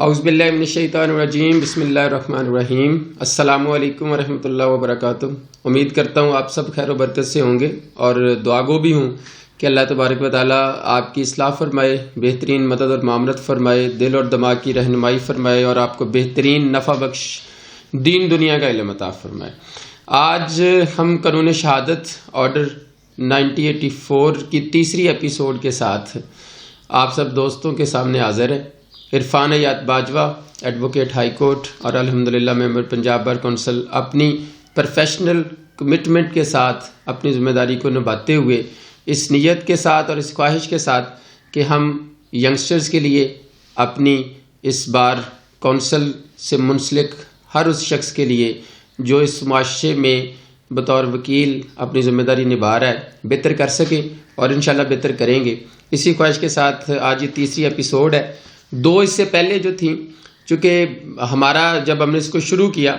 औज़ुबिल्लाहिमिनश्शैतानिर्रजीम बिस्मिल्लाहिर्रहमानिर्रहीम अस्सलामु अलैकुम वरहमतुल्लाहि वबरकातुहू। उम्मीद करता हूँ आप सब खैर व बरकत से होंगे और दुआगो भी हूँ कि अल्लाह तबारक व तआला आपकी इस्लाह फरमाए, बेहतरीन मदद और मामरत फरमाए, दिल और दिमाग की रहनुमाई फरमाए और आपको बेहतरीन नफ़ा बख्श दीन दुनिया का इल्म अता फरमाए। आज हम कानून शहादत ऑर्डर 1984 की तीसरी एपिसोड के साथ आप सब दोस्तों के सामने हाजिर है। इरफान हयात बाजवा, एडवोकेट हाई कोर्ट और अल्हम्दुलिल्लाह मेंबर पंजाब बार कौंसिल, अपनी प्रोफेशनल कमिटमेंट के साथ अपनी जिम्मेदारी को निभाते हुए इस नीयत के साथ और इस ख्वाहिश के साथ कि हम यंगस्टर्स के लिए अपनी इस बार कौंसिल से मुंसलिक हर उस शख्स के लिए जो इस मुआशरे में बतौर वकील अपनी ज़िम्मेदारी निभा रहा है बेहतर कर सके और इंशाल्लाह बेहतर करेंगे। इसी ख्वाहिश के साथ आज ये तीसरी एपिसोड है। दो इससे पहले जो थी, चूँकि हमारा जब हमने इसको शुरू किया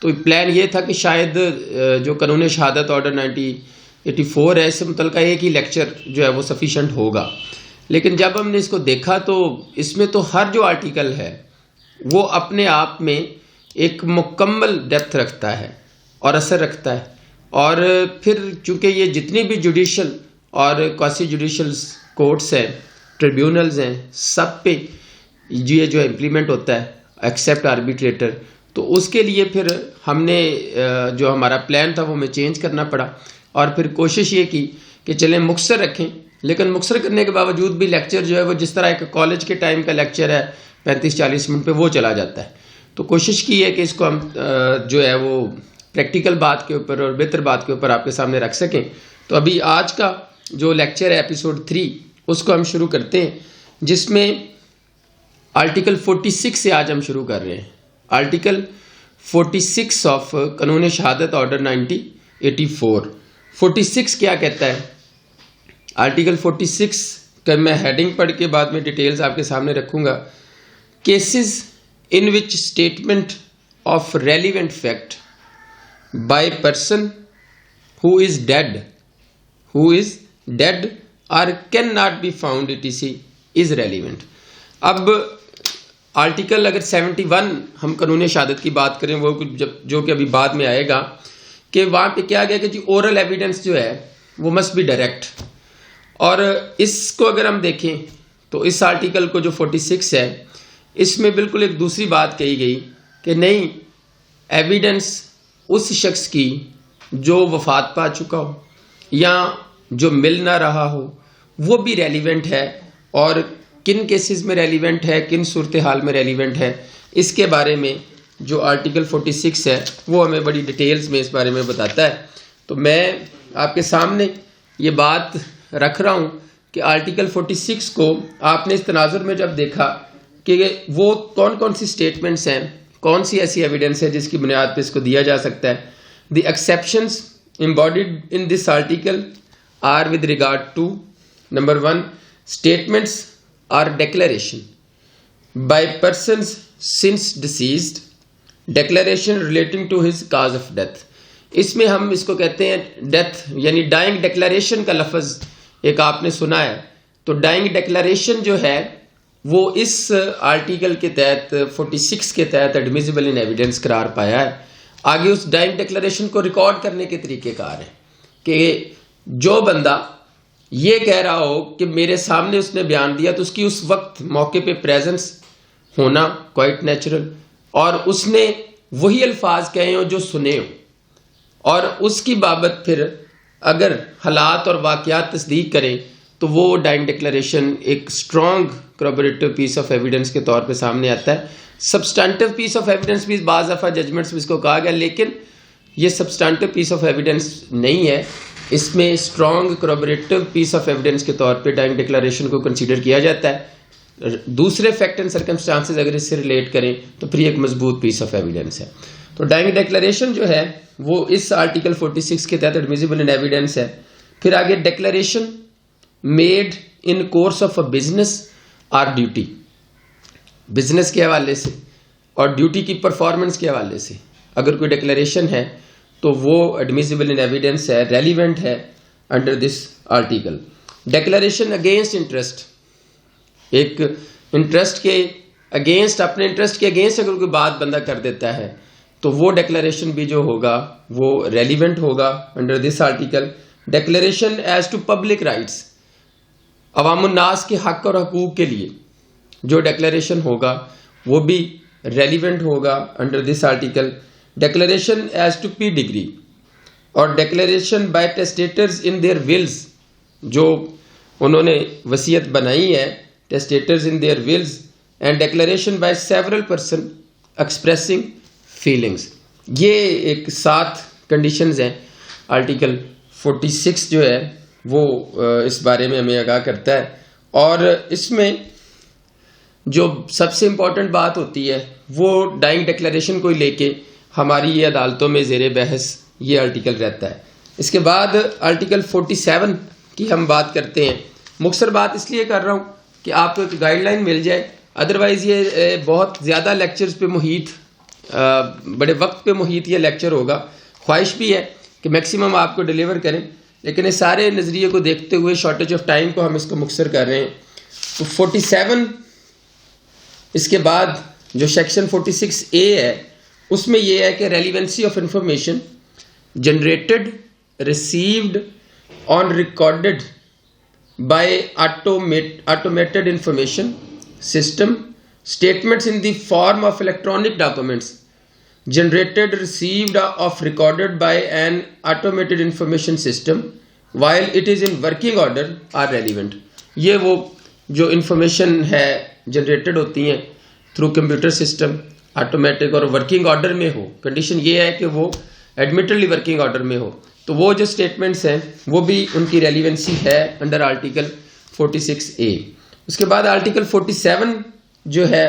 तो प्लान ये था कि शायद जो कानून शहादत ऑर्डर 1984 है इससे मुतल्लिक़ एक ही लेक्चर जो है वो सफिशेंट होगा, लेकिन जब हमने इसको देखा तो इसमें तो हर जो आर्टिकल है वो अपने आप में एक मुकम्मल डेप्थ रखता है और असर रखता है। और फिर चूँकि ये जितनी भी जुडिशल और क्वासी जुडिशल कोर्ट्स हैं, ट्रिब्यूनल्स हैं, सब पे ये जो इम्प्लीमेंट होता है एक्सेप्ट आर्बिट्रेटर, तो उसके लिए फिर हमने जो हमारा प्लान था वो हमें चेंज करना पड़ा और फिर कोशिश ये की कि चलें मुख्तसर रखें, लेकिन मुख्तसर करने के बावजूद भी लेक्चर जो है वो जिस तरह एक कॉलेज के टाइम का लेक्चर है 35-40 मिनट पे वो चला जाता है। तो कोशिश की है कि इसको हम जो है वो प्रैक्टिकल बात के ऊपर और बेहतर बात के ऊपर आपके सामने रख सकें। तो अभी आज का जो लेक्चर है एपिसोड 3 उसको हम शुरू करते हैं, जिसमें आर्टिकल 46 से आज हम शुरू कर रहे हैं। आर्टिकल 46 ऑफ कानून शहादत ऑर्डर 1984। 46 क्या कहता है? आर्टिकल 46 का मैं हेडिंग पढ़ के बाद में डिटेल्स आपके सामने रखूंगा। Cases in which statement of relevant fact by person who is dead और can not be found etc is relevant. अब आर्टिकल अगर 71 हम कानून शहादत की बात करें, वो जो कि अभी बाद में आएगा, कि वहाँ पे क्या गया कि जी ओरल एविडेंस जो है वो मस्ट बी डायरेक्ट। और इसको अगर हम देखें तो इस आर्टिकल को जो 46 है इसमें बिल्कुल एक दूसरी बात कही गई कि नहीं, एविडेंस उस शख्स की जो वफात पा चुका हो या जो मिल ना रहा हो वो भी रेलिवेंट है, और किन केसेस में रेलिवेंट है, किन सूरत हाल में रेलिवेंट है, इसके बारे में जो आर्टिकल 46 है वो हमें बड़ी डिटेल्स में इस बारे में बताता है। तो मैं आपके सामने ये बात रख रहा हूँ कि आर्टिकल 46 को आपने इस तनाजुर में जब देखा कि वो कौन कौन सी स्टेटमेंट्स हैं, कौन सी ऐसी एविडेंस है जिसकी बुनियाद पर इसको दिया जा सकता है। The exceptions embodied in this article are with regard to number 1 statements or declaration by persons since deceased, declaration relating to his cause of death। इसमें हम इसको कहते हैं डेथ यानी डाइंग डिक्लेरेशन का लफ्ज़ एक आपने सुना है। तो डाइंग डिक्लेरेशन जो है वो इस आर्टिकल के तहत 46 के तहत एडमिसिबल इन एविडेंस करार पाया है। आगे उस डाइंग डिक्लेरेशन को रिकॉर्ड करने के तरीक़ेकार है कि जो बंदा ये कह रहा हो कि मेरे सामने उसने बयान दिया तो उसकी उस वक्त मौके पे प्रेजेंस होना क्वाइट नेचुरल, और उसने वही अल्फाज कहे हो जो सुने हो, और उसकी बाबत फिर अगर हालात और वाक़यात तस्दीक करें तो वो डाइंग डिक्लेरेशन एक strong corroborative piece of evidence के तौर पे सामने आता है। सब्सटेंटिव पीस ऑफ एविडेंस भी बाज़ दफ़ा जजमेंट्स में इसको कहा गया, लेकिन ये सब्सटेंटिव पीस ऑफ एविडेंस नहीं है। इसमें strong corroborative piece of evidence के तौर पे डाइंग डिक्लेरेशन को कंसीडर किया जाता है। दूसरे फैक्ट एंड सर्कमस्टांसेस अगर इससे रिलेट करें तो फिर एक मजबूत पीस ऑफ एविडेंस है। तो डाइंग डिक्लेरेशन जो है वो इस आर्टिकल 46 के तहत एडमिसिबल इन एविडेंस है। फिर आगे declaration made in course of a business और ड्यूटी, बिजनेस के हवाले से और ड्यूटी की परफॉर्मेंस के हवाले से अगर कोई डिक्लेरेशन है तो वो एडमिसिबल इन एविडेंस है, रेलिवेंट है under this article. Declaration against interest, एक इंटरेस्ट के अगेंस्ट, अपने इंटरेस्ट के अगेंस्ट अगर कोई बात बंदा कर देता है तो वो डिक्लेरेशन भी जो होगा वो रेलिवेंट होगा under this article. Declaration as to public rights, अवामुन्नास के हक और हकूक के लिए जो डिक्लेरेशन होगा वो भी रेलिवेंट होगा under this article. Declaration as to pedigree और declaration by testators in their wills, जो उन्होंने वसीयत बनाई है, testators in their wills, and declaration by several person expressing feelings. ये एक 7 कंडीशंस हैं। आर्टिकल 46 जो है वो इस बारे में हमें आगाह करता है। और इसमें जो सबसे इम्पॉर्टेंट बात होती है वो डाइंग डिक्लेरेशन को लेके हमारी ये अदालतों में ज़ेर बहस ये आर्टिकल रहता है। इसके बाद आर्टिकल 47 की हम बात करते हैं। मुख्तसर बात इसलिए कर रहा हूँ कि आपको एक गाइडलाइन मिल जाए, अदरवाइज़ ये बहुत ज़्यादा लेक्चर्स पे मुहित, बड़े वक्त पे मुहित ये लेक्चर होगा। ख्वाहिश भी है कि मैक्सिमम आपको डिलीवर करें, लेकिन इस सारे नज़रिए को देखते हुए, शॉर्टेज ऑफ टाइम को, हम इसको मुख्तसर कर रहे हैं। तो 47 इसके बाद जो सेक्शन 46A है उसमें यह है कि relevancy of information generated, received on recorded by automated information system, statements in the form of electronic documents generated, received of recorded by an automated information system while it is in working order are relevant। ये वो जो information है generated होती हैं through computer system, automatic और working order में हो। Condition ये है कि वो एडमिटेडली वर्किंग ऑर्डर में हो, तो वो जो स्टेटमेंट्स हैं वो भी उनकी रेलिवेंसी है अंडर आर्टिकल 46A। उसके बाद आर्टिकल 47 जो है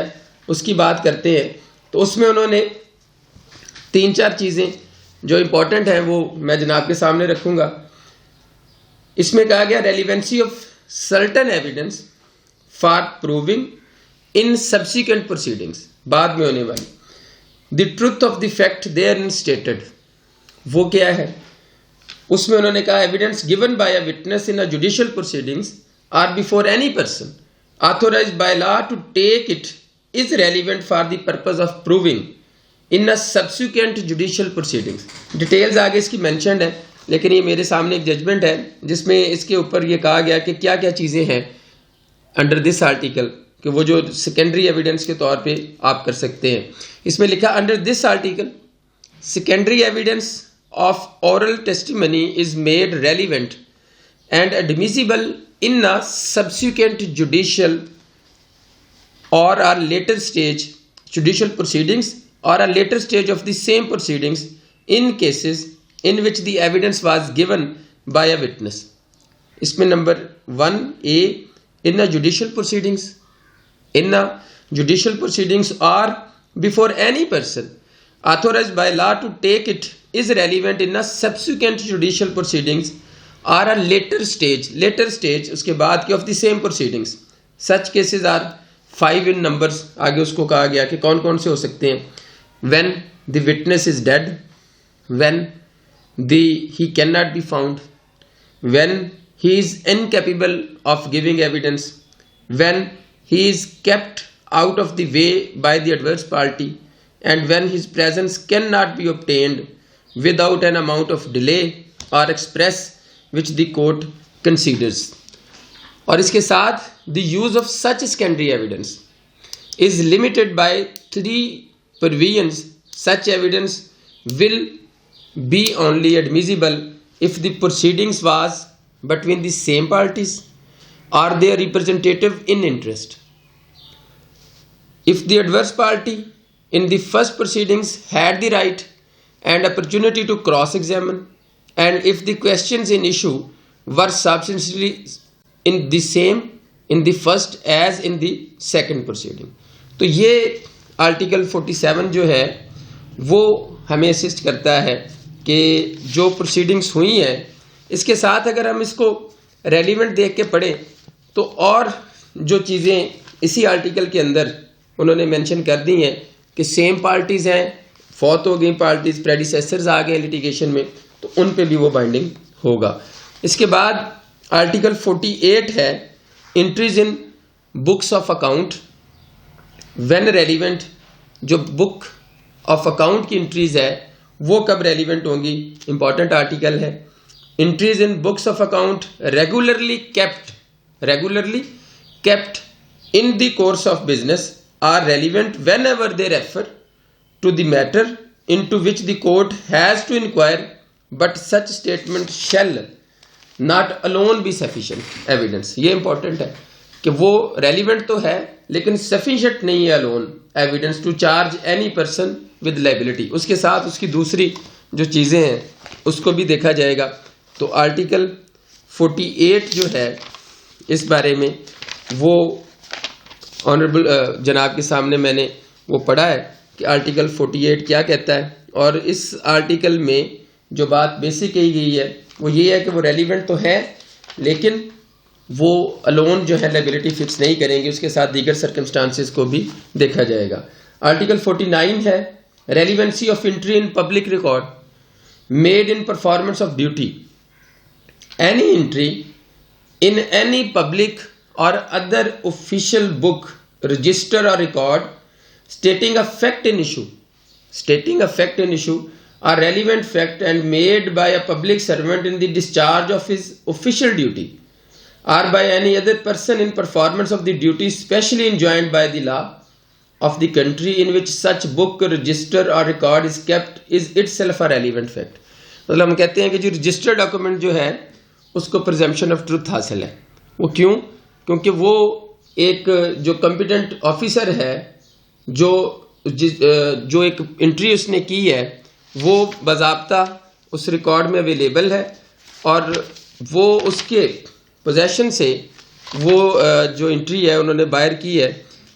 उसकी बात करते हैं, तो उसमें उन्होंने 3-4 चीज़ें जो इम्पोर्टेंट हैं वो मैं जनाब के सामने रखूँगा। इसमें कहा गया relevancy of certain evidence for proving in subsequent proceedings, बाद में होने वाली, the truth of the fact therein stated. वो क्या है? उसमें उन्होंने कहा evidence given by a witness in a judicial proceedings are before any person authorized by law to take it is relevant for the purpose of proving in a subsequent judicial proceedings। Details आगे इसकी mentioned है, लेकिन ये मेरे सामने एक judgement है जिसमें इसके ऊपर ये कहा गया कि क्या क्या चीज़ें हैं अंडर दिस आर्टिकल कि वो जो सेकेंडरी एविडेंस के तौर पे आप कर सकते हैं। इसमें लिखा under this article secondary evidence of oral testimony is made relevant and admissible in a subsequent judicial or a later stage judicial proceedings or a later stage of the same proceedings in cases in which the evidence was given by a witness। इसमें number 1A in a judicial proceedings or before any person authorized by law to take it is relevant in a subsequent judicial proceedings or a later stage उसके बाद की of the same proceedings. सच cases are 5 in numbers. आगे उसको कहा गया कि कौन कौन से हो सकते हैं। When the witness is dead, when he can not be found, when he is incapable of giving evidence, when he is kept out of the way by the adverse party, and when his presence can not B obtained without an amount of delay और express which the court considers। और इसके साथ the use of such secondary evidence is limited by 3 provisions। Such evidence will be only admissible if the proceedings was between the same parties or their representative in interest, if the adverse party in the first proceedings had the right and opportunity to cross-examine, and if the questions in issue were substantially in the same in the first as in the second proceeding। तो ये article 47 जो है वो हमें assist करता है कि जो प्रोसीडिंग्स हुई हैं इसके साथ अगर हम इसको रेलिवेंट देख के पढ़ें तो और जो चीज़ें इसी आर्टिकल के अंदर उन्होंने मेंशन कर दी हैं कि सेम पार्टीज़ हैं, फौत हो गई पार्टीज़, प्रेडिसेसर्स आ गए लिटिगेशन में, तो उन पे भी वो बाइंडिंग होगा। इसके बाद आर्टिकल 48 है entries in books of account when relevant, जो बुक ऑफ अकाउंट की एंट्रीज है वो कब रेलिवेंट होंगी, इंपॉर्टेंट आर्टिकल है। Entries in books of account regularly kept in the course of business are relevant whenever they refer to the matter into which the court has to inquire, but such statement shall not alone be sufficient evidence। ये important है कि वो relevant तो है लेकिन sufficient नहीं है alone evidence to charge any person with liability। उसके साथ उसकी दूसरी जो चीज़ें हैं उसको भी देखा जाएगा। तो आर्टिकल 48 जो है इस बारे में वो ऑनरेबल जनाब के सामने मैंने वो पढ़ा है कि आर्टिकल 48 क्या कहता है। और इस आर्टिकल में जो बात बेसिक कही गई है वो ये है कि वो रेलिवेंट तो है लेकिन वो अलोन जो है लायबिलिटी फिक्स नहीं करेंगे, उसके साथ दीगर सर्कमस्टांसेस को भी देखा जाएगा। आर्टिकल 49 है relevancy of entry in public record made in performance of duty. Any entry in any public or other official book, register or record stating a fact in issue are relevant fact and made by a public servant in the discharge of his official duty or by any other person in performance of the duty specially enjoined by the law of the country in which such book, register or record is kept is itself a relevant fact। मतलब हम कहते हैं कि जो registered document जो है उसको presumption of truth हासिल है। वो क्यों? क्योंकि वो एक जो कॉम्पिटेंट ऑफिसर है जो एक एंट्री उसने की है वो बाज़ाब्ता उस रिकॉर्ड में अवेलेबल है और वो उसके पोजेशन से वो जो एंट्री है उन्होंने बाहर की है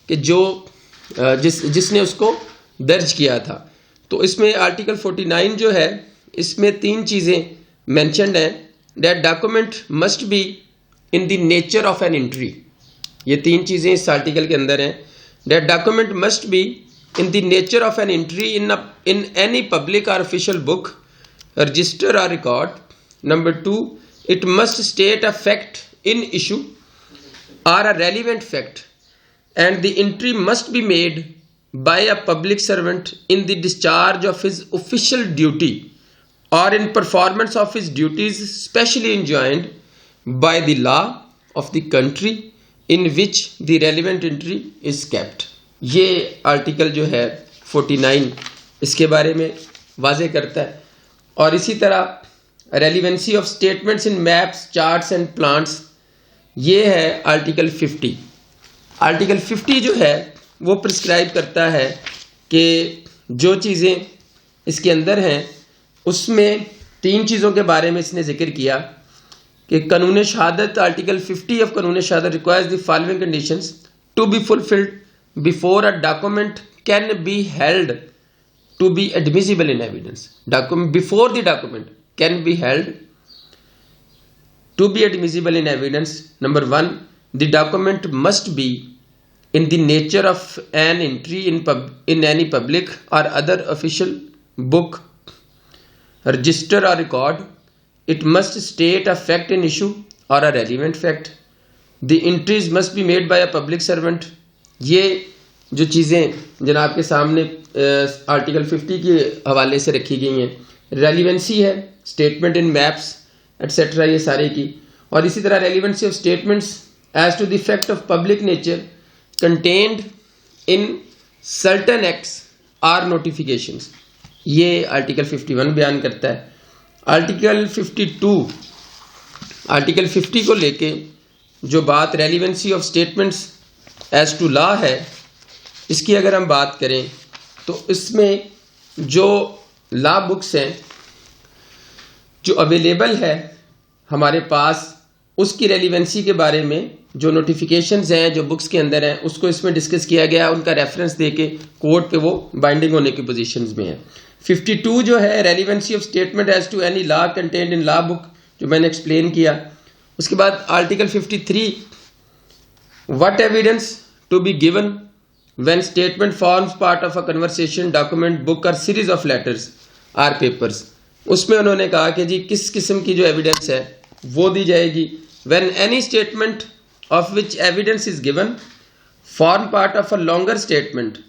कि जो जिसने उसको दर्ज किया था। तो इसमें आर्टिकल 49 जो है इसमें 3 चीज़ें मेंशन्ड हैं। That document must be in the nature of an entry। ये 3 चीज़ें इस आर्टिकल के अंदर हैं। That document must be in the nature of an entry in any public or official book, register or record। Number 2, it must state a fact in issue or a relevant fact, and the entry must be made by a public servant in the discharge of his official duty or in performance of his duties specially enjoined by the law of the country in which the relevant entry is kept। ये article जो है 49 इसके बारे में वाज़े करता है। और इसी तरह relevancy of statements in maps, charts and plans, ये है आर्टिकल 50। आर्टिकल 50 जो है वो प्रिस्क्राइब करता है कि जो चीज़ें इसके अंदर हैं उसमें 3 चीज़ों के बारे में इसने जिक्र किया कि कानून शहादत, आर्टिकल 50 ऑफ कानून शहादत requires the following conditions to be fulfilled before a document can be held to be admissible in evidence. Before the document can be held to be admissible in evidence. Number 1, the document must be in the nature of an entry in any public or other official book, register or record. It must state a fact in issue or a relevant fact. The entries must be made by a public servant। ये जो चीज़ें जनाब के सामने article 50 के हवाले से रखी गई हैं, रेलिवेंसी है स्टेटमेंट इन मैप्स एट्सेट्रा ये सारे की, और इसी तरह relevancy of statements as to the fact of public nature contained in certain acts or notifications। ये आर्टिकल 51 बयान करता है। आर्टिकल 52, आर्टिकल 50 को लेके जो बात relevancy of statements as to law है, इसकी अगर हम बात करें तो इसमें जो लॉ बुक्स हैं जो अवेलेबल है हमारे पास, उसकी रेलिवेंसी के बारे में जो नोटिफिकेशंस हैं जो बुक्स के अंदर हैं उसको इसमें डिस्कस किया गया, उनका रेफरेंस देके कोर्ट पे वो बाइंडिंग होने की पोजीशंस में है। 52 जो है relevancy of statement as to any law contained in law book, जो मैंने एक्सप्लेन किया। उसके बाद article 53, what evidence to be given when statement forms part of a conversation, document, book or series of letters or papers. उसमें उन्होंने कहा कि जी किस किस्म की जो एविडेंस है वो दी जाएगी। When any statement of which evidence is given form part of a longer statement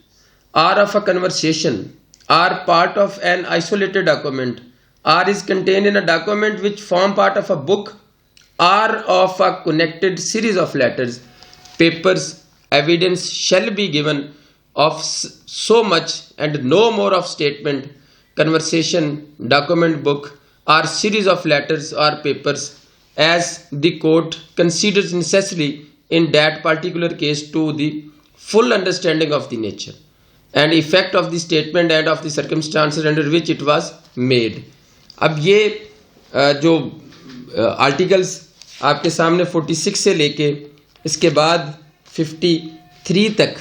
or of a conversation, are part of an isolated document, or is contained in a document which form part of a book or of a connected series of letters, papers, evidence shall be given of so much and no more of statement, conversation, document, book, or series of letters or papers as the court considers necessary in that particular case to the full understanding of the nature and effect of the statement and of the circumstances under which it was made. अब ये जो articles आपके सामने 46 से लेके इसके बाद 53 तक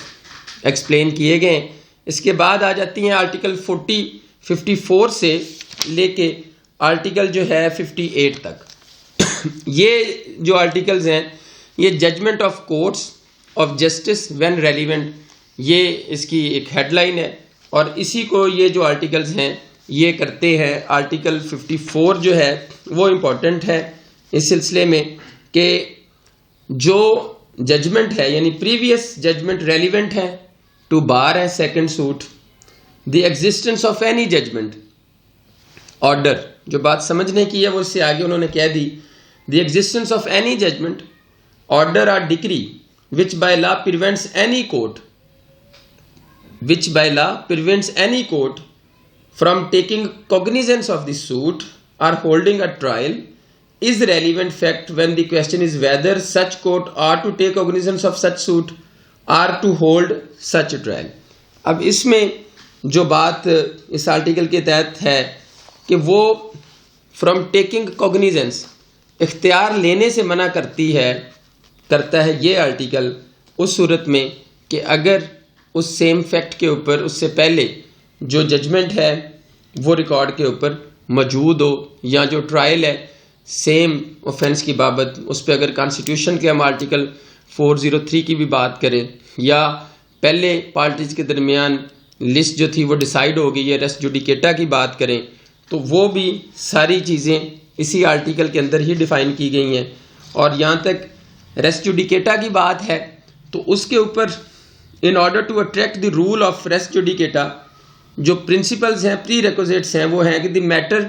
एक्सप्लेन किए गए। इसके बाद आ जाती हैं आर्टिकल 54 से लेके आर्टिकल जो है 58 तक। ये जो आर्टिकल्स हैं ये judgment of courts of justice when relevant, ये इसकी एक हेडलाइन है और इसी को ये जो आर्टिकल्स हैं ये करते हैं। आर्टिकल 54 जो है वो इम्पोर्टेंट है इस सिलसिले में कि जो जजमेंट है यानी प्रीवियस जजमेंट रेलिवेंट है टू बार है second suit, the existence of any judgment order, जो बात समझने की है वो इससे आगे उन्होंने कह दी, the existence of any judgment order or decree which by law prevents any court from taking cognizance of the suit or holding a trial is relevant fact when the question is whether such court ought to take cognizance of such suit or to hold such a trial। अब इसमें जो बात इस article के तहत है कि वो फ्रॉम टेकिंग कॉग्निजेंस, इख्तियार लेने से मना करता है ये आर्टिकल उस सूरत में कि अगर उस सेम फैक्ट के ऊपर उससे पहले जो जजमेंट है वो रिकॉर्ड के ऊपर मौजूद हो या जो ट्रायल है सेम ऑफेंस की बाबत उस पर अगर कॉन्स्टिट्यूशन के हम आर्टिकल 403 की भी बात करें या पहले पार्टीज के दरमियान लिस्ट जो थी वो डिसाइड हो गई है, रेस जुडिकेटा की बात करें तो वो भी सारी चीज़ें इसी आर्टिकल के अंदर ही डिफाइन की गई हैं। और यहाँ तक रेस जुडिकेटा की बात है तो उसके ऊपर in order to attract the rule of res judicata जो प्रिंसिपल्स हैं, प्री रिक्विजिट्स हैं, वो हैं कि the matter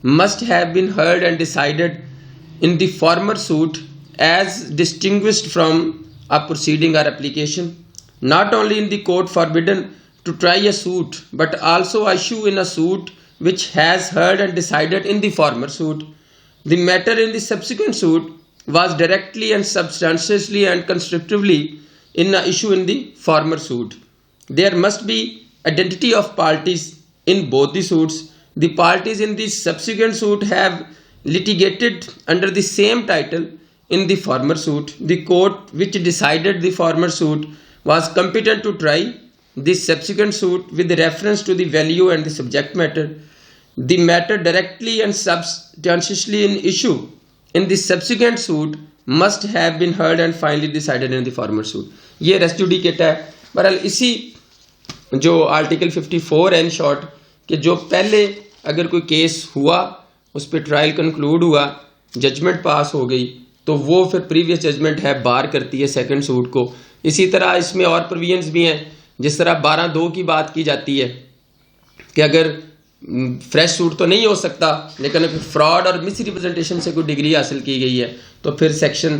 must have been heard and decided in the former suit as distinguished from a proceeding or application, not only in the court forbidden to try a suit but also issue in a suit which has heard and decided in the former suit. The matter in the subsequent suit was directly and substantially and constructively in an issue in the former suit. There must be identity of parties in both the suits. The parties in the subsequent suit have litigated under the same title in the former suit. The court which decided the former suit was competent to try the subsequent suit with reference to the value and the subject matter. The matter directly and substantially in issue in the subsequent suit must have been heard and finally decided in the former suit. ये race judicata है। बहरहाल इसी जो article 54 है in short कि जो पहले अगर कोई केस हुआ उस पर ट्रायल कंक्लूड हुआ, जजमेंट पास हो गई तो वो फिर प्रीवियस जजमेंट है बार करती है सेकंड सूट को। इसी तरह इसमें और प्रोविजंस भी हैं, जिस तरह 12(2) की बात की जाती है कि अगर फ्रेश सूट तो नहीं हो सकता लेकिन अगर फ्रॉड और मिस रिप्रेजेंटेशन से कोई डिग्री हासिल की गई है तो फिर सेक्शन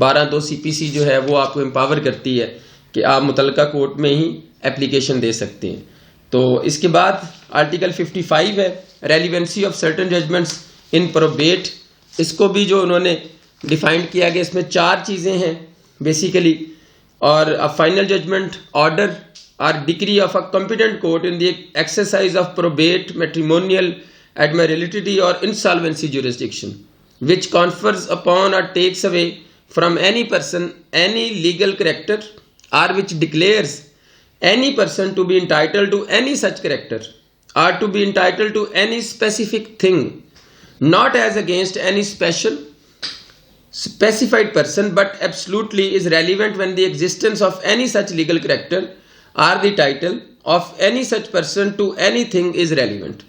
12(2) CPC जो है वो आपको एम्पावर करती है कि आप मुतलका कोर्ट में ही एप्लीकेशन दे सकते हैं। तो इसके बाद आर्टिकल 55 है relevancy of certain judgements in probate. इसको भी जो उन्होंने डिफाइंड किया गया, इसमें 4 चीज़ें हैं बेसिकली, और a final judgment order or decree of a competent court in the exercise of probate, matrimonial, admiralty or insolvency jurisdiction, which confers upon or takes away from any person any legal character or which declares any person to be entitled to any such character or to be entitled to any specific thing, not as against any specified person but absolutely is relevant when the existence of any such legal character or the title of any such person to anything is relevant.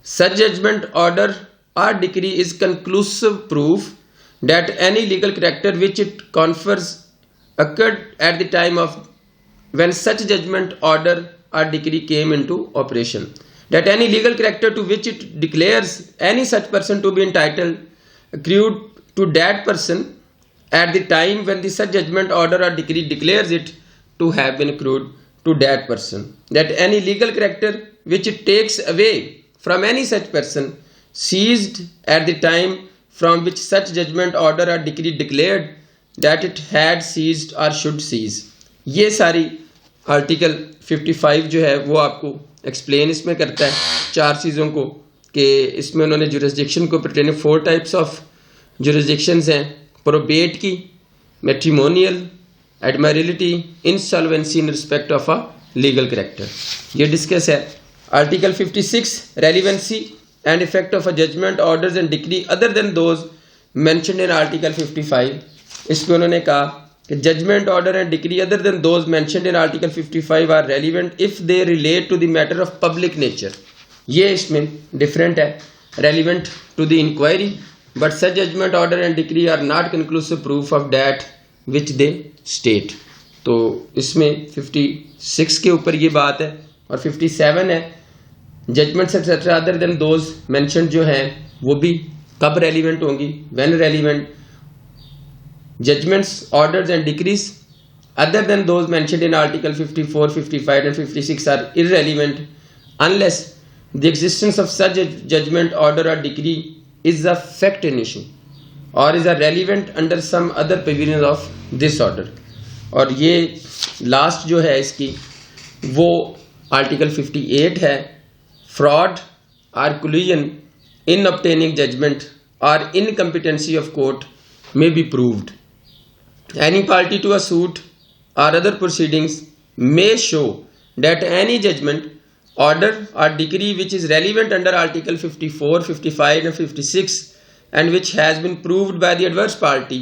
Such judgment, order or decree is conclusive proof that any legal character which it confers occurred at the time of when such judgment, order or decree came into operation, that any legal character to which it declares any such person to be entitled accrued to that person at the time when the such judgment, order or decree declares it to have been accrued to that person, that any legal character which it takes away from any such person seized at the time from which such judgment, order or decree declared that it had seized or should seize. ये सारी article 55 जो है वो आपको explain इसमें करता है चार चीज़ों को, कि इसमें उन्होंने जुरिस्डिक्शन को परटेनिंग 4 टाइप्स ऑफ जुरिस्डिक्शंस हैं, प्रोबेट की, matrimonial, admiralty, insolvency in respect of a legal character, ये डिस्कस है। Article 56 relevancy and effect of a judgment, orders and decree other than those mentioned in Article 55. इसमें उन्होंने कहा कि judgment, order and decree other than those mentioned in Article 55 are relevant if they relate to the matter of public nature. ये इसमें different है, relevant to the inquiry, but such judgment, order and decree are not conclusive proof of that which they state. तो इसमें 56 के ऊपर ये बात है, और 57 है judgments etcetera other than those mention जो हैं वो भी कब रेलिवेंट होंगी, when relevant, judgments, orders and decrees other than those mentioned in article 54, 55 and 56 are irrelevant unless the existence of such judgment, order or decree is a fact in issue or is a relevant under some other provision of this order. और ये last जो है इसकी वो article 58 है, fraud or collusion in obtaining judgment or incompetency of court may be proved. Any party to a suit or other proceedings may show that any judgment, order or decree which is relevant under Article 54, 55 and 56 and which has been proved by the adverse party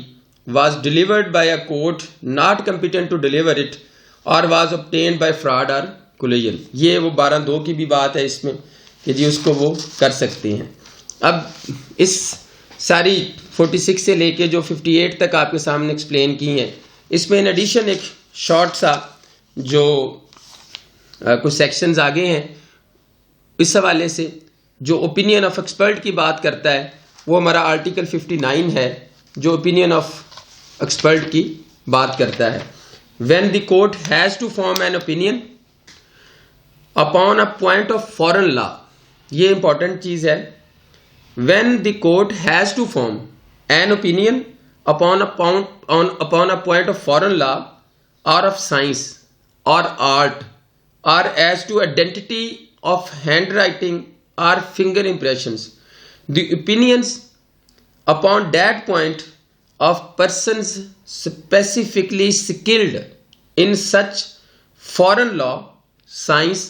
was delivered by a court not competent to deliver it or was obtained by fraud or collusion. ये वो 12(2) की भी बात है इसमें कि जी उसको वो कर सकते हैं। अब इस सारी 46 से लेके जो 58 तक आपके सामने एक्सप्लेन की हैं, इसमें इन एडिशन एक शॉर्ट सा जो कुछ सेक्शंस आगे हैं इस हवाले से जो ओपिनियन ऑफ एक्सपर्ट की बात करता है वो हमारा आर्टिकल 59 है जो ओपिनियन ऑफ एक्सपर्ट की बात करता है। When the court has to form an opinion upon a point of foreign law, ये इंपॉर्टेंट चीज है, when the court has to form an opinion upon a point of foreign law or of science or art or as to identity of hand writing or finger impressions, the opinions upon that point of persons specifically skilled in such foreign law, science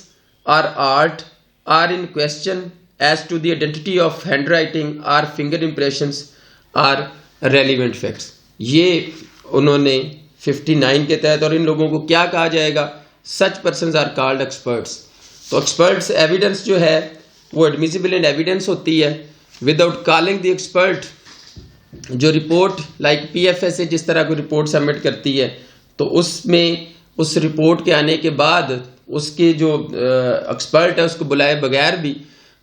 or art are in question as to the identity of handwriting or finger impressions are relevant facts. ये उन्होंने 59 के तहत, और इन लोगों को क्या कहा जाएगा, such persons are called experts. तो experts evidence जो है वो admissible in evidence होती है without calling the expert। जो रिपोर्ट लाइक PFS जिस तरह कोई रिपोर्ट सबमिट करती है तो उसमें उस रिपोर्ट के आने के बाद उसके जो एक्सपर्ट है उसको बुलाए बगैर भी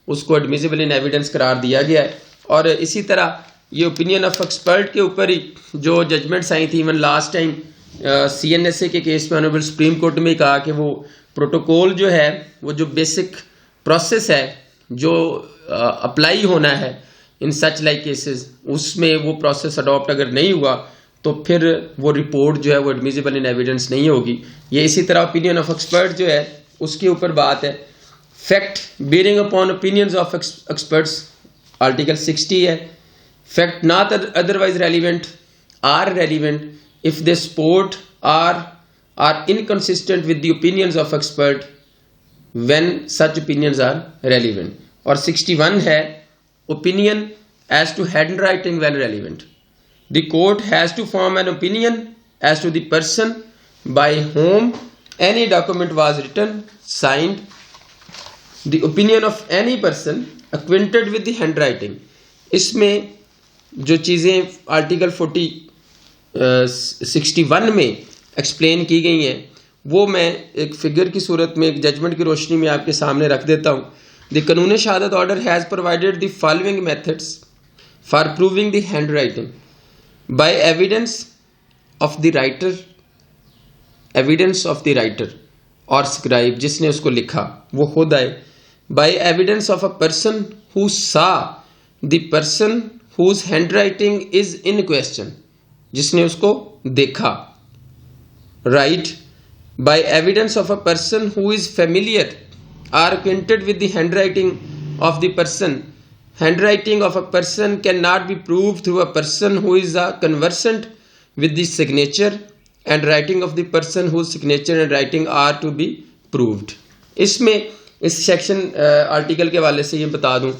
उसको एडमिसिबल इन एविडेंस करार दिया गया है। और इसी तरह ये ओपिनियन ऑफ एक्सपर्ट के ऊपर ही जो जजमेंट्स आई थी, इवन लास्ट टाइम CNSA के केस में ऑनरेबल सुप्रीम कोर्ट में कहा कि वो प्रोटोकॉल जो है वो जो बेसिक प्रोसेस है जो अप्लाई होना है इन सच लाइक केसेस, उसमें वो प्रोसेस अडॉप्ट अगर नहीं हुआ तो फिर वो रिपोर्ट जो है वो एडमिसिबल इन एविडेंस नहीं होगी। ये इसी तरह ओपिनियन ऑफ एक्सपर्ट जो है उसके ऊपर बात है। Fact bearing upon opinions of experts article 60 है। Fact not otherwise relevant are relevant if they support or inconsistent with the opinions of expert when such opinions are relevant. और 61 है opinion as to handwriting when relevant. The court has to form an opinion as to the person by whom any document was written, signed. The opinion of any person acquainted with the handwriting. इसमें जो चीज़ें article 61 में explain की गई हैं वो मैं एक फिगर की सूरत में, एक जजमेंट की रोशनी में आपके सामने रख देता हूँ। The Qanun Shahadat order has provided the following methods for proving the hand writing by evidence of the writer, evidence of the writer or scribe जिसने उसको लिखा वो खुद आए, by evidence of a person who saw the person whose hand writing is in question, जिसने उसको देखा, right, by evidence of a person who is familiar or acquainted with the handwriting of the person. Handwriting of a person cannot be proved through a person who is conversant with the signature, and writing of the person whose signature and writing are to be proved. इसमें इस section article के हवाले से ये बता दूं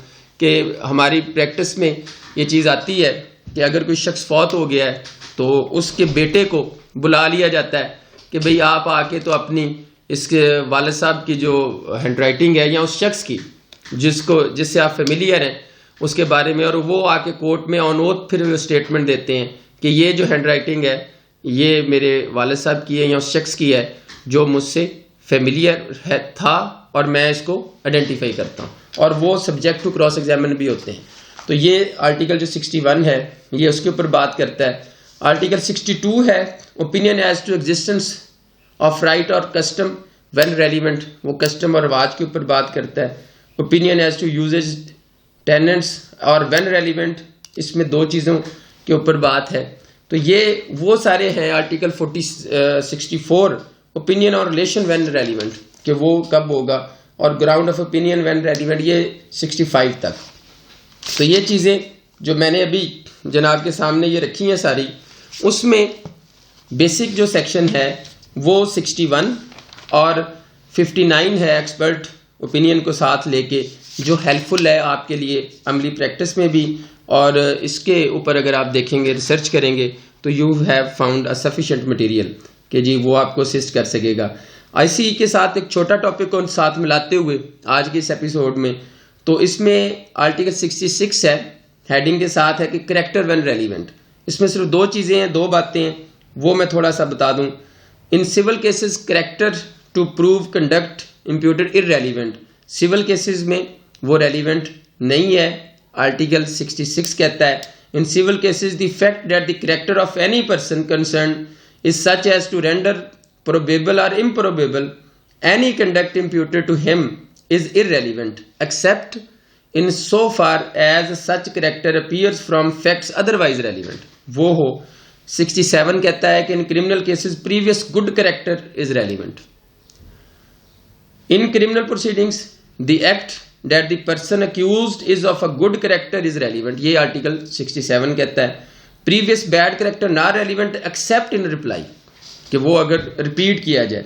कि हमारी प्रैक्टिस में ये चीज़ आती है कि अगर कोई शख्स फौत हो गया है तो उसके बेटे को बुला लिया जाता है कि भाई आप आके तो अपनी इसके वालिद साहब की जो हैंड राइटिंग है या उस शख्स की जिससे आप फेमिलियर हैं उसके बारे में, और वो आके कोर्ट में ऑन ओथ फिर स्टेटमेंट देते हैं कि ये जो हैंड राइटिंग है ये मेरे वालिद साहब की है या उस शख्स की है जो मुझसे फेमिलियर था और मैं इसको आइडेंटिफाई करता हूँ, और वो सब्जेक्ट टू क्रॉस एग्जामिन भी होते हैं। तो ये आर्टिकल जो 61 है ये उसके ऊपर बात करता है। आर्टिकल 62 है opinion as to existence of right और कस्टम वेन रेलिवेंट, वो कस्टम और रिवाज के ऊपर बात करता है। Opinion as to usages tenets और वेन रेलिवेंट, इसमें दो चीज़ों के ऊपर बात है। तो ये वो सारे हैं। आर्टिकल 64 ओपिनियन और रिलेशन वेन रेलिवेंट कि वो कब होगा, और ground of opinion when relevant ये 65 तक। तो ये चीज़ें जो मैंने अभी जनाब के सामने ये रखी हैं सारी, उसमें बेसिक जो सेक्शन है वो 61 और 59 है एक्सपर्ट ओपिनियन को साथ लेके, जो हेल्पफुल है आपके लिए अमली प्रैक्टिस में भी, और इसके ऊपर अगर आप देखेंगे रिसर्च करेंगे तो you have found a sufficient material कि जी वो आपको असिस्ट कर सकेगा। आईसीई के साथ एक छोटा टॉपिक को साथ मिलाते हुए आज के इस एपिसोड में, तो इसमें आर्टिकल 66 है, हेडिंग के साथ है कि करेक्टर व्हेन रेलिवेंट। इसमें सिर्फ दो चीज़ें हैं, दो बातें हैं, वो मैं थोड़ा सा बता दूं। In civil cases character to prove conduct imputed irrelevant, civil cases में वो रेलिवेंट नहीं है। आर्टिकल 66 कहता है in civil cases the fact that the character of any person concerned is such as to render probable or improbable any conduct imputed to him is irrelevant except in so far as such character appears from facts otherwise relevant। वो हो 67 कहता है कि in criminal cases previous good character is relevant। In criminal proceedings the act that the person accused is of a good character is relevant। ये article 67 कहता है previous bad character not relevant except in reply, कि वो अगर repeat किया जाए।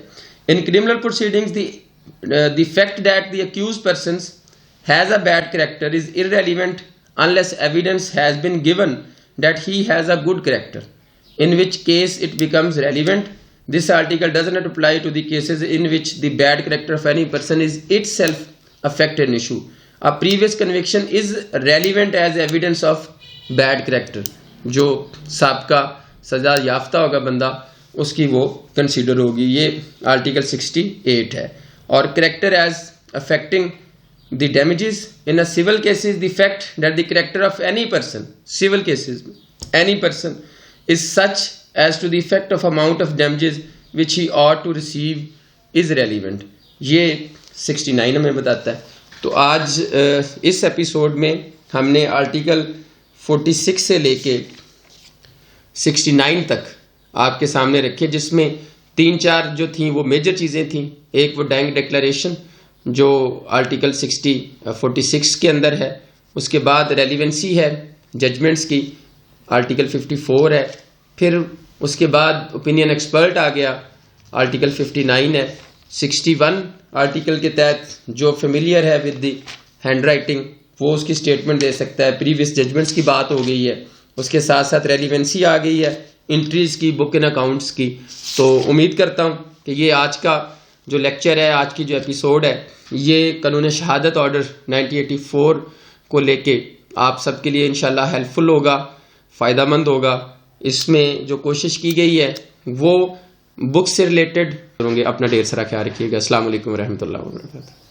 In criminal proceedings the fact that the accused person has a bad character is irrelevant unless evidence has been given that he has a good character, in which case it becomes relevant. This article does not apply to the cases in which the bad character of any person is itself affected issue. A previous conviction is relevant as evidence of bad character. जो साबका सजा याफ्ता होगा बंदा उसकी वो consider होगी। ये आर्टिकल 68 है। और character as affecting the damages in a civil cases the fact that the character of any person, civil cases में any person is such as to the effect of amount of damages which he ought to receive is relevant. ये 69 हमें बताता है। तो आज इस episode में हमने आर्टिकल 46 से लेके 69 तक आपके सामने रखे, जिसमें 3-4 जो थी वो मेजर चीज़ें थी। एक वो डैंग डिक्लेरेशन जो आर्टिकल 46 के अंदर है, उसके बाद रेलिवेंसी है जजमेंट्स की, आर्टिकल 54 है, फिर उसके बाद ओपिनियन एक्सपर्ट आ गया, आर्टिकल 59 है। 61 आर्टिकल के तहत जो फेमिलियर है विद द हैंड राइटिंग वो उसकी स्टेटमेंट दे सकता है। प्रीवियस जजमेंट्स की बात हो गई है, उसके साथ साथ रेलिवेंसी आ गई है इंट्रीज की, बुक इन अकाउंट्स की। तो उम्मीद करता हूँ कि ये आज का जो लेक्चर है, आज की जो एपिसोड है, ये कानून शहादत ऑर्डर 1984 को लेके आप सबके लिए इंशाल्लाह हेल्पफुल होगा, फ़ायदामंद होगा। इसमें जो कोशिश की गई है वो बुक से रिलेटेड करूँगे। अपना ढेर सारा ख्याल रखिएगा। अस्सलाम वालेकुम रहमतुल्लाहि व बरकातहू।